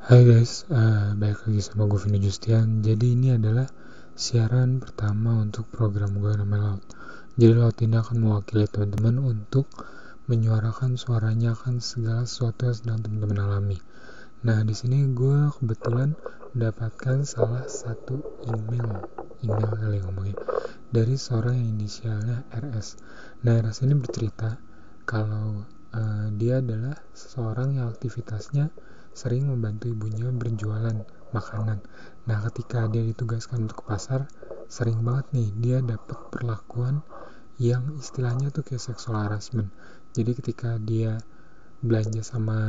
Hai guys, balik lagi sama gue Vino Justian. Jadi ini adalah siaran pertama untuk program gue namanya Laut. Jadi Laut ini akan mewakili teman-teman untuk menyuarakan suaranya akan segala sesuatu yang sedang teman-teman alami. Nah di sini gue kebetulan mendapatkan salah satu email kali ngomongnya dari seorang yang inisialnya RS. Nah RS ini bercerita kalau dia adalah seseorang yang aktivitasnya sering membantu ibunya berjualan makanan. Nah ketika dia ditugaskan untuk ke pasar, sering banget nih dia dapat perlakuan yang istilahnya tuh kayak sexual harassment. Jadi ketika dia belanja sama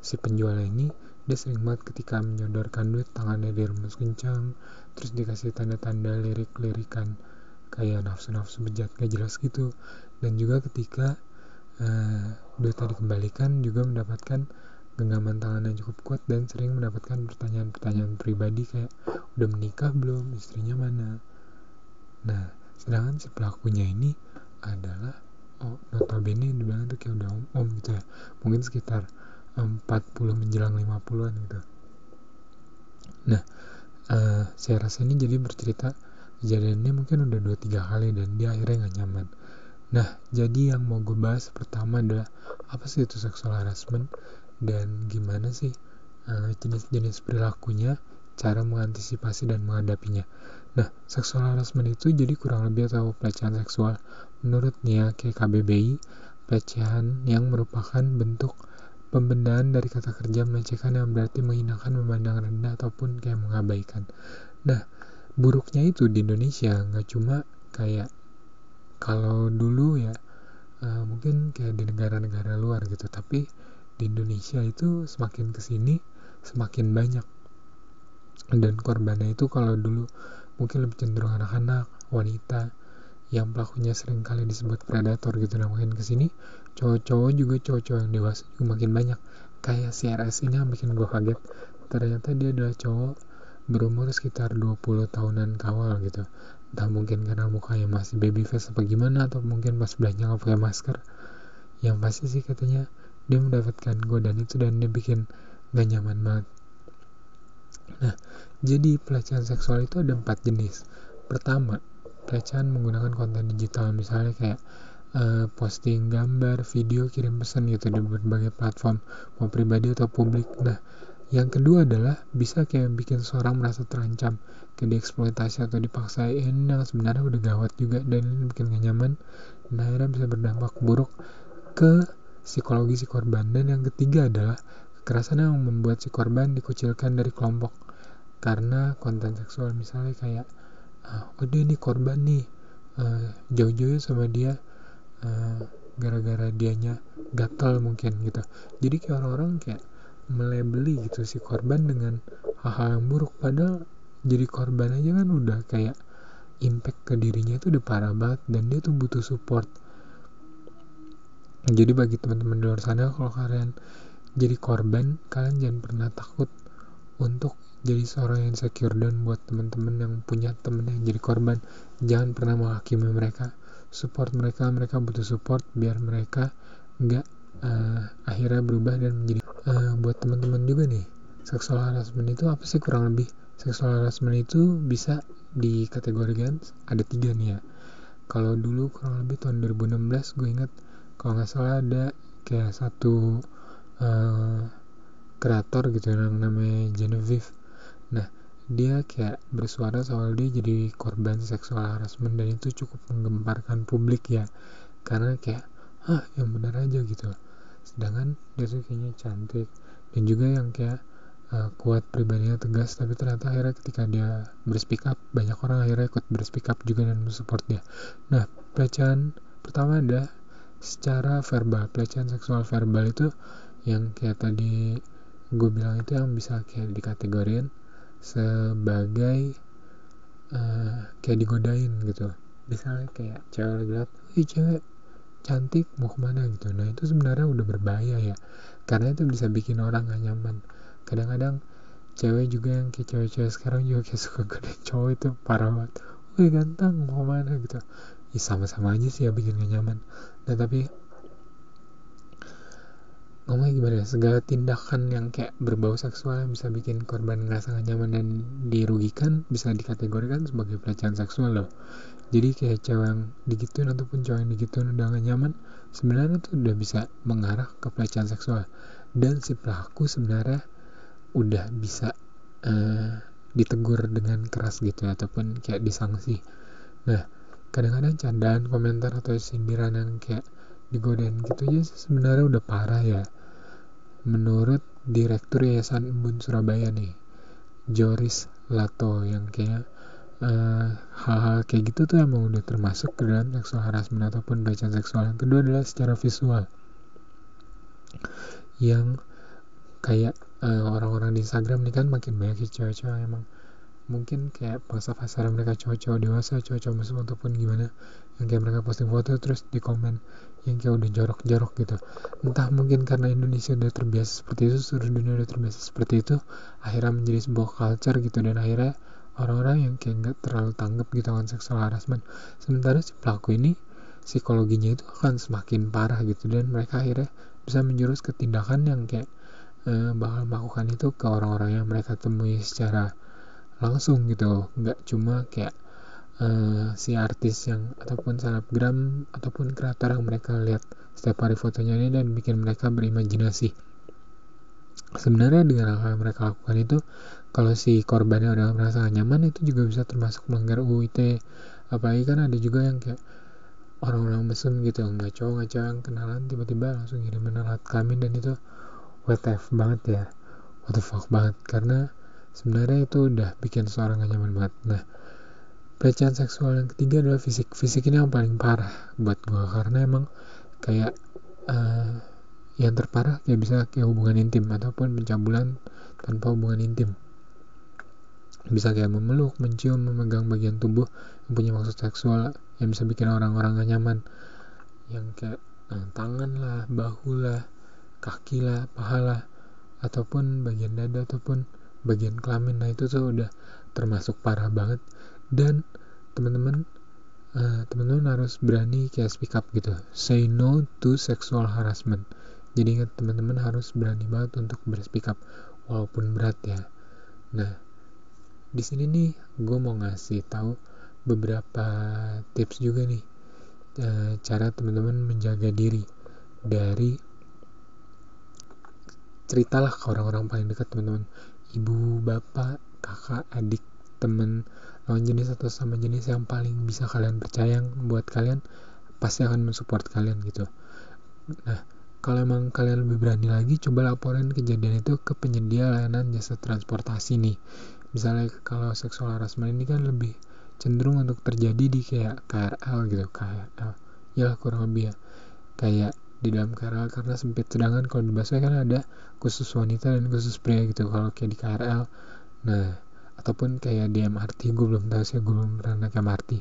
si penjual ini, dia sering banget ketika menyodorkan duit tangannya diremes kencang, terus dikasih tanda-tanda lirik-lirikan kayak nafsu-nafsu bejat gak jelas gitu. Dan juga ketika duitnya dikembalikan juga mendapatkan genggaman tangan yang cukup kuat dan sering mendapatkan pertanyaan-pertanyaan pribadi kayak udah menikah belum, istrinya mana. Nah sedangkan si pelakunya ini adalah notabene dibilang tuh kayak udah om gitu ya, mungkin sekitar 40 menjelang 50-an gitu. Nah saya rasa ini jadi bercerita kejadiannya mungkin udah 2-3 kali dan dia akhirnya gak nyaman. Nah, jadi yang mau gue bahas pertama adalah apa sih itu sexual harassment dan gimana sih jenis-jenis perilakunya, cara mengantisipasi dan menghadapinya. Nah, sexual harassment itu jadi kurang lebih atau pelecehan seksual menurut nih ya kayak KBBI, pelecehan yang merupakan bentuk pembendaan dari kata kerja melecehkan yang berarti menghinakan, memandang rendah ataupun kayak mengabaikan. Nah, buruknya itu di Indonesia nggak cuma kayak kalau dulu ya mungkin kayak di negara-negara luar gitu, tapi di Indonesia itu semakin kesini semakin banyak, dan korbannya itu kalau dulu mungkin lebih cenderung anak-anak, wanita yang pelakunya sering kali disebut predator gitu. Nah makin kesini cowok-cowok juga, cowok-cowok yang dewasa juga makin banyak. Kayak si RS ini yang bikin gue kaget, ternyata dia adalah cowok berumur sekitar 20 tahunan kawal gitu. Entah mungkin karena mukanya masih baby face apa gimana, atau mungkin pas belanja gak pakai masker. Yang pasti sih katanya dia mendapatkan godaan itu dan dia bikin gak nyaman banget. Nah jadi pelecehan seksual itu ada 4 jenis. Pertama, pelecehan menggunakan konten digital, misalnya kayak posting gambar, video, kirim pesan gitu di berbagai platform, mau pribadi atau publik. Nah yang kedua adalah bisa kayak bikin seorang merasa terancam, kayak dieksploitasi atau dipaksain, yang sebenarnya udah gawat juga dan ini bikin gak nyaman dan akhirnya bisa berdampak buruk ke psikologi si korban. Dan yang ketiga adalah kekerasan yang membuat si korban dikucilkan dari kelompok karena konten seksual, misalnya kayak dia ini korban nih, jauh-jauh sama dia gara-gara dianya gatel mungkin gitu. Jadi kayak orang-orang kayak melebeli gitu si korban dengan hal-hal yang buruk, padahal jadi korban aja kan udah kayak impact ke dirinya itu udah parah banget dan dia tuh butuh support. Jadi bagi teman-teman di luar sana, kalau kalian jadi korban, kalian jangan pernah takut untuk jadi seorang yang insecure. Dan buat teman-teman yang punya temen yang jadi korban, jangan pernah menghakimi mereka, support mereka. Mereka butuh support biar mereka nggak akhirnya berubah dan menjadi buat teman-teman juga nih. Sexual harassment itu apa sih kurang lebih? Sexual harassment itu bisa dikategorikan ada 3 nih ya. Kalau dulu kurang lebih tahun 2016 gue inget, kalau nggak salah ada kayak satu kreator gitu yang namanya Genevieve. Nah dia kayak bersuara soal dia jadi korban seksual harassment dan itu cukup menggemparkan publik ya, karena kayak yang benar aja gitu. Sedangkan dia tuh kayaknya cantik dan juga yang kayak kuat, pribadinya tegas, tapi ternyata akhirnya ketika dia berspeak up, banyak orang akhirnya ikut berspeak up juga dan mensupport dia. Nah pelecehan pertama adalah secara verbal. Pelecehan seksual verbal itu yang kayak tadi gue bilang itu yang bisa kayak dikategorin sebagai kayak digodain gitu. Misalnya kayak cewek lihat, cewek cantik mau kemana gitu. Nah itu sebenarnya udah berbahaya ya, karena itu bisa bikin orang gak nyaman. Kadang-kadang cewek juga yang kayak cewek-cewek sekarang juga kayak suka godain cowok, itu parah banget. Wih ganteng mau kemana gitu. Ya sama-sama aja sih ya bikin gak nyaman. Nah tapi ngomongnya gimana ya, segala tindakan yang kayak berbau seksual yang bisa bikin korban ngerasa gak nyaman dan dirugikan bisa dikategorikan sebagai pelecehan seksual loh. Jadi kayak cewek yang digituin ataupun cowok yang digituin udah gak nyaman, sebenarnya itu udah bisa mengarah ke pelecehan seksual, dan si pelaku sebenarnya udah bisa ditegur dengan keras gitu ataupun kayak disanksi. Nah, kadang-kadang candaan, komentar atau sindiran yang kayak digodain gitu aja sebenarnya udah parah ya. Menurut Direktur Yayasan Embun Surabaya nih, Joris Lato, yang kayak hal-hal kayak gitu tuh emang udah termasuk ke dalam seksual harassment ataupun pelecehan seksual. Yang kedua adalah secara visual, yang kayak orang-orang di Instagram nih kan makin banyak sih cewek-cewek emang mungkin kayak pasar mereka cowok-cowok dewasa, cowok-cowok musuh ataupun gimana, yang kayak mereka posting foto terus di komen yang kayak udah jorok-jorok gitu. Entah mungkin karena Indonesia udah terbiasa seperti itu, seluruh dunia udah terbiasa seperti itu, akhirnya menjadi sebuah culture gitu, dan akhirnya orang-orang yang kayak nggak terlalu tanggap gitu kan seksual harassment. Sementara si pelaku ini psikologinya itu akan semakin parah gitu, dan mereka akhirnya bisa menjurus ke tindakan yang kayak bakal melakukan itu ke orang-orang yang mereka temui secara langsung gitu, nggak cuma kayak si artis yang ataupun selebgram ataupun kreator yang mereka lihat setiap hari fotonya ini dan bikin mereka berimajinasi. Sebenarnya dengan hal yang mereka lakukan itu, kalau si korbannya udah merasa nyaman, itu juga bisa termasuk melanggar UU ITE. Apalagi kan ada juga yang kayak orang-orang mesum gitu, nggak cowok yang kenalan tiba-tiba langsung ngirimin alat kelamin, dan itu WTF banget ya, what the fuck banget, karena sebenarnya itu udah bikin seorang gak nyaman banget. Nah, pelecehan seksual yang ketiga adalah fisik ini yang paling parah buat gue, karena emang kayak yang terparah kayak bisa kayak hubungan intim ataupun pencabulan tanpa hubungan intim, bisa kayak memeluk, mencium, memegang bagian tubuh yang punya maksud seksual yang bisa bikin orang-orang gak nyaman, yang kayak tangan lah, bahu lah, kaki lah, paha lah, ataupun bagian dada ataupun bagian kelamin. Nah, itu tuh udah termasuk parah banget, dan teman-teman harus berani kayak speak up gitu, say no to sexual harassment. Jadi ingat, teman-teman harus berani banget untuk berspeak up walaupun berat ya. Nah, di sini nih gue mau ngasih tahu beberapa tips juga nih, cara teman-teman menjaga diri dari, ceritalah ke orang-orang paling dekat teman-teman, ibu, bapak, kakak, adik, teman lawan jenis atau sama jenis yang paling bisa kalian percaya, yang buat kalian pasti akan mensupport kalian gitu. Nah, kalau emang kalian lebih berani lagi, coba laporin kejadian itu ke penyedia layanan jasa transportasi nih. Misalnya kalau seksual harassment ini kan lebih cenderung untuk terjadi di kayak KRL gitu, KRL ya kurang lebih ya, kayak di dalam KRL karena sempit, sedangkan kalau di busway kan ada khusus wanita dan khusus pria gitu kalau kayak di KRL. Nah, ataupun kayak di MRT, gue belum tahu sih, gue belum pernah naik MRT.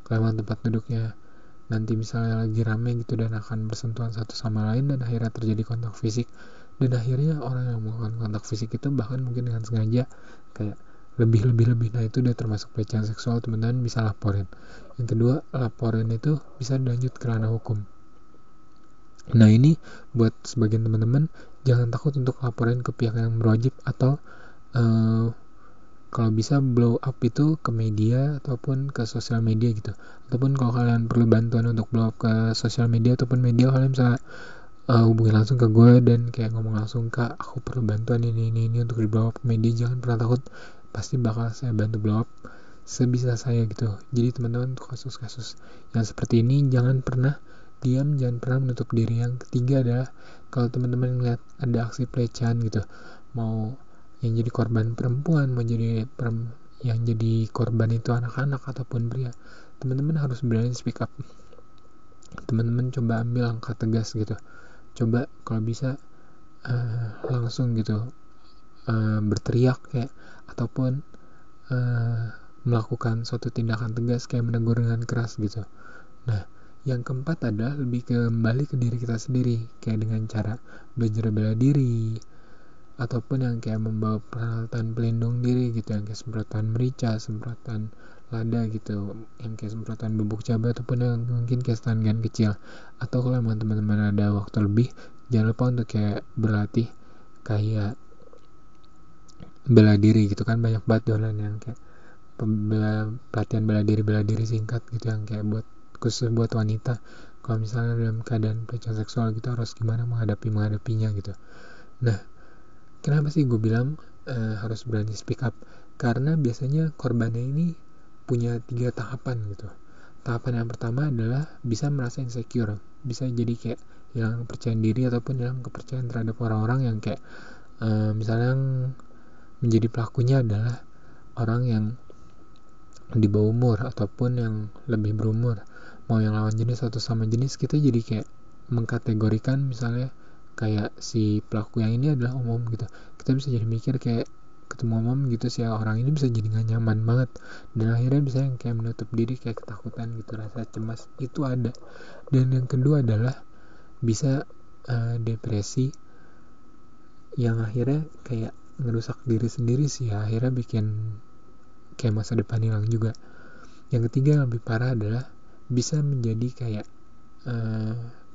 Kalau emang tempat duduknya nanti misalnya lagi rame gitu dan akan bersentuhan satu sama lain dan akhirnya terjadi kontak fisik, dan akhirnya orang yang melakukan kontak fisik itu bahkan mungkin dengan sengaja kayak lebih, nah itu udah termasuk pelecehan seksual, teman-teman bisa laporin. Yang kedua, laporin itu bisa dilanjut ke ranah hukum. Nah, ini buat sebagian teman-teman, jangan takut untuk laporin ke pihak yang berwajib, atau kalau bisa blow up itu ke media ataupun ke sosial media gitu. Ataupun kalau kalian perlu bantuan untuk blow up ke sosial media ataupun media, kalian bisa hubungi langsung ke gue dan kayak ngomong langsung, Kak, aku perlu bantuan ini untuk di blow up ke media. Jangan pernah takut, pasti bakal saya bantu blow up sebisa saya gitu. Jadi teman-teman, untuk kasus-kasus yang seperti ini jangan pernah diam, jangan pernah menutup diri. Yang ketiga adalah, kalau teman-teman ngeliat ada aksi pelecehan gitu, mau yang jadi korban perempuan, mau jadi yang jadi korban itu anak-anak ataupun pria, teman-teman harus berani speak up. Teman-teman coba ambil langkah tegas gitu, coba kalau bisa langsung gitu berteriak kayak, ataupun melakukan suatu tindakan tegas kayak menegur dengan keras gitu. Nah, yang keempat adalah lebih kembali ke diri kita sendiri, kayak dengan cara belajar bela diri, ataupun yang kayak membawa peralatan pelindung diri gitu, yang kayak semprotan merica, semprotan lada gitu, yang kayak semprotan bubuk cabai, ataupun yang mungkin kayak stun gun kecil. Atau kalau emang teman-teman ada waktu lebih, jangan lupa untuk kayak berlatih kayak bela diri gitu kan. Banyak banget dolan yang kayak pelatihan bela diri singkat gitu yang kayak buat khusus buat wanita. Kalau misalnya dalam keadaan pelecehan seksual gitu harus gimana menghadapinya gitu. Nah, kenapa sih gue bilang harus berani speak up? Karena biasanya korbannya ini punya 3 tahapan gitu. Tahapan yang pertama adalah bisa merasa insecure, bisa jadi kayak hilang kepercayaan diri ataupun hilang kepercayaan terhadap orang-orang yang kayak misalnya menjadi pelakunya adalah orang yang di bawah umur ataupun yang lebih berumur, mau yang lawan jenis atau sama jenis. Kita jadi kayak mengkategorikan misalnya kayak si pelaku yang ini adalah umum gitu. Kita bisa jadi mikir kayak ketemu umum gitu, si orang ini bisa jadi gak nyaman banget, dan akhirnya bisa yang kayak menutup diri, kayak ketakutan gitu, rasa cemas itu ada. Dan yang kedua adalah bisa depresi yang akhirnya kayak ngerusak diri sendiri sih, akhirnya bikin kayak masa depan hilang juga. Yang ketiga yang lebih parah adalah bisa menjadi kayak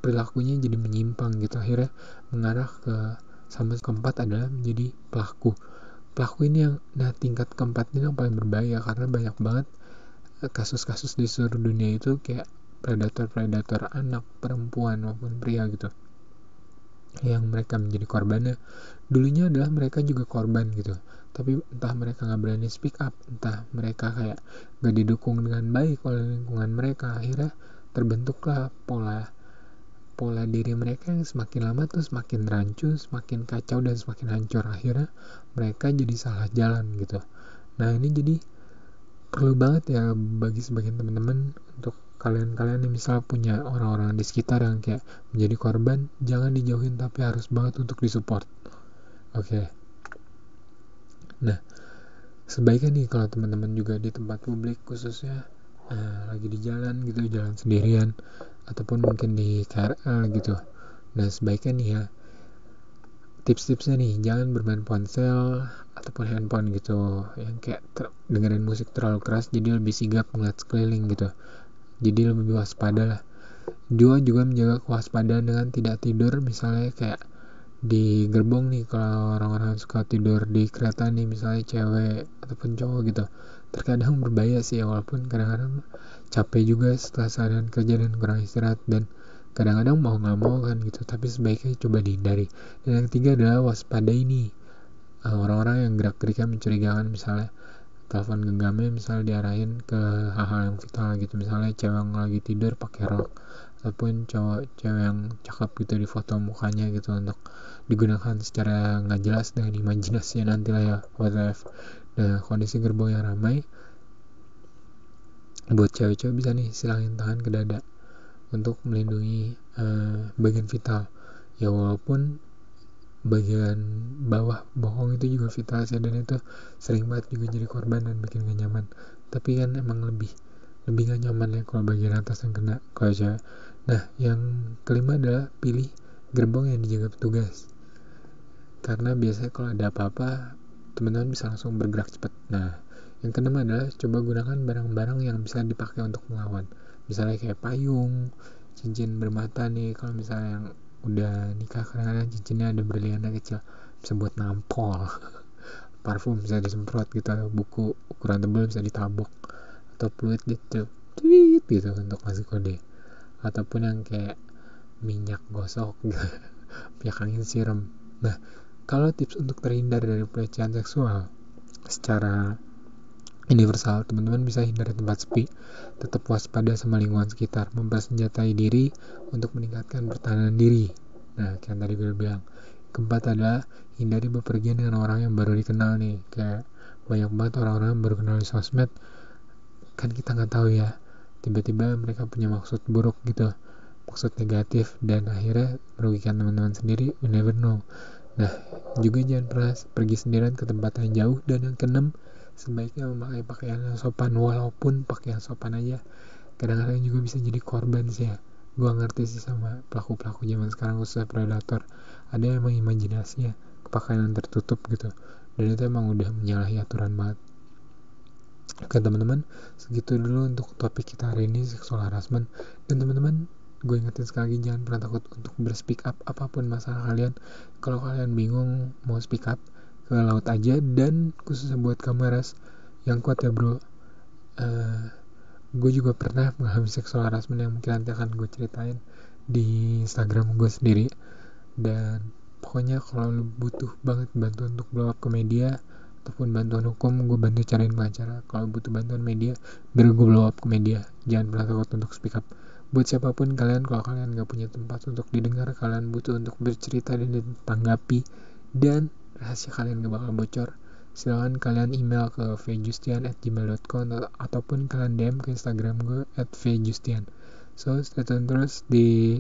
perilakunya jadi menyimpang gitu, akhirnya mengarah ke sama. Keempat adalah menjadi pelaku ini yang tingkat keempat ini yang paling berbahaya, karena banyak banget kasus-kasus di seluruh dunia itu kayak predator anak, perempuan maupun pria gitu, yang mereka menjadi korbannya dulunya adalah mereka juga korban gitu, tapi entah mereka gak berani speak up, entah mereka kayak gak didukung dengan baik oleh lingkungan mereka, akhirnya terbentuklah pola diri mereka yang semakin lama tuh semakin rancu, semakin kacau, dan semakin hancur. Akhirnya mereka jadi salah jalan gitu. Nah, ini jadi perlu banget ya bagi sebagian teman-teman, untuk kalian yang misal punya orang-orang di sekitar yang kayak menjadi korban, jangan dijauhin tapi harus banget untuk disupport. Oke. Nah, sebaiknya nih kalau teman-teman juga di tempat publik khususnya lagi di jalan gitu, jalan sendirian ataupun mungkin di KRL gitu. Nah, sebaiknya nih ya, tips-tipsnya nih, jangan bermain ponsel ataupun handphone gitu yang kayak dengerin musik terlalu keras, jadi lebih sigap ngeliat sekeliling gitu, jadi lebih waspada lah. Juga menjaga kewaspadaan dengan tidak tidur, misalnya kayak di gerbong nih, kalau orang-orang suka tidur di kereta nih, misalnya cewek ataupun cowok gitu, terkadang berbahaya sih ya, walaupun kadang-kadang capek juga setelah seharian kerja dan kurang istirahat, dan kadang-kadang mau gak mau kan gitu, tapi sebaiknya coba dihindari. Dan yang ketiga adalah waspada ini orang-orang yang gerak-geriknya mencurigakan, misalnya telepon genggamnya misalnya diarahin ke hal-hal yang vital gitu, misalnya cewek yang lagi tidur pakai rok, ataupun cewek yang cakep gitu di foto mukanya gitu untuk digunakan secara nggak jelas dengan imajinasi nanti lah ya, whatever. Nah, kondisi gerbong yang ramai, buat cewek-cewek bisa nih silangin tangan ke dada untuk melindungi bagian vital ya, walaupun bagian bawah bokong itu juga vital sih, dan itu sering banget juga jadi korban dan bikin gak nyaman. Tapi kan emang lebih gak nyaman ya kalau bagian atas yang kena kalau cewek. Nah, yang kelima adalah pilih gerbong yang dijaga petugas, karena biasanya kalau ada apa-apa teman-teman bisa langsung bergerak cepat. Nah, yang keenam adalah coba gunakan barang-barang yang bisa dipakai untuk melawan, misalnya kayak payung, cincin bermata nih, kalau misalnya yang udah nikah kadang-kadang cincinnya ada berliannya kecil, bisa buat nampol. Parfum bisa disemprot gitu, buku ukuran tebal bisa ditabok, atau fluid gitu tweet gitu untuk ngasih kode, ataupun yang kayak minyak gosok gitu, minyak angin siram. Nah, kalau tips untuk terhindar dari pelecehan seksual secara universal, teman-teman bisa hindari tempat sepi, tetap waspada sama lingkungan sekitar, mempersenjatai diri untuk meningkatkan pertahanan diri. Nah, kayak tadi gue bilang. Keempat adalah hindari bepergian dengan orang yang baru dikenal nih, kayak banyak banget orang-orang yang baru kenal di sosmed, kan kita nggak tahu ya, tiba-tiba mereka punya maksud buruk gitu, maksud negatif, dan akhirnya merugikan teman-teman sendiri. We never know. Nah, juga jangan pernah pergi sendirian ke tempat yang jauh. Dan yang keenam, sebaiknya memakai pakaian yang sopan, walaupun pakaian sopan aja kadang-kadang juga bisa jadi korban sih ya. Gua ngerti sih sama pelaku-pelaku zaman sekarang khususnya predator, ada emang imajinasinya pakaian yang tertutup gitu, dan itu emang udah menyalahi aturan banget. Oke teman-teman, segitu dulu untuk topik kita hari ini, seksual harassment. Dan teman-teman gue ingetin sekali lagi, jangan pernah takut untuk berspeak up apapun masalah kalian. Kalau kalian bingung mau speak up, ke laut aja. Dan khususnya buat kamu Ras, yang kuat ya bro. Gue juga pernah mengalami sexual harassment yang mungkin nanti akan gue ceritain di Instagram gue sendiri. Dan pokoknya kalau lu butuh banget bantuan untuk blow up ke media ataupun bantuan hukum, gue bantu cariin pengacara. Kalau butuh bantuan media, biar gue blow up ke media. Jangan pernah takut untuk speak up. Buat siapapun kalian, kalau kalian gak punya tempat untuk didengar, kalian butuh untuk bercerita dan ditanggapi, dan rahasia kalian gak bakal bocor, silakan kalian email ke vjustian@gmail.com ataupun kalian DM ke Instagram gue @vjustian. So stay tune terus di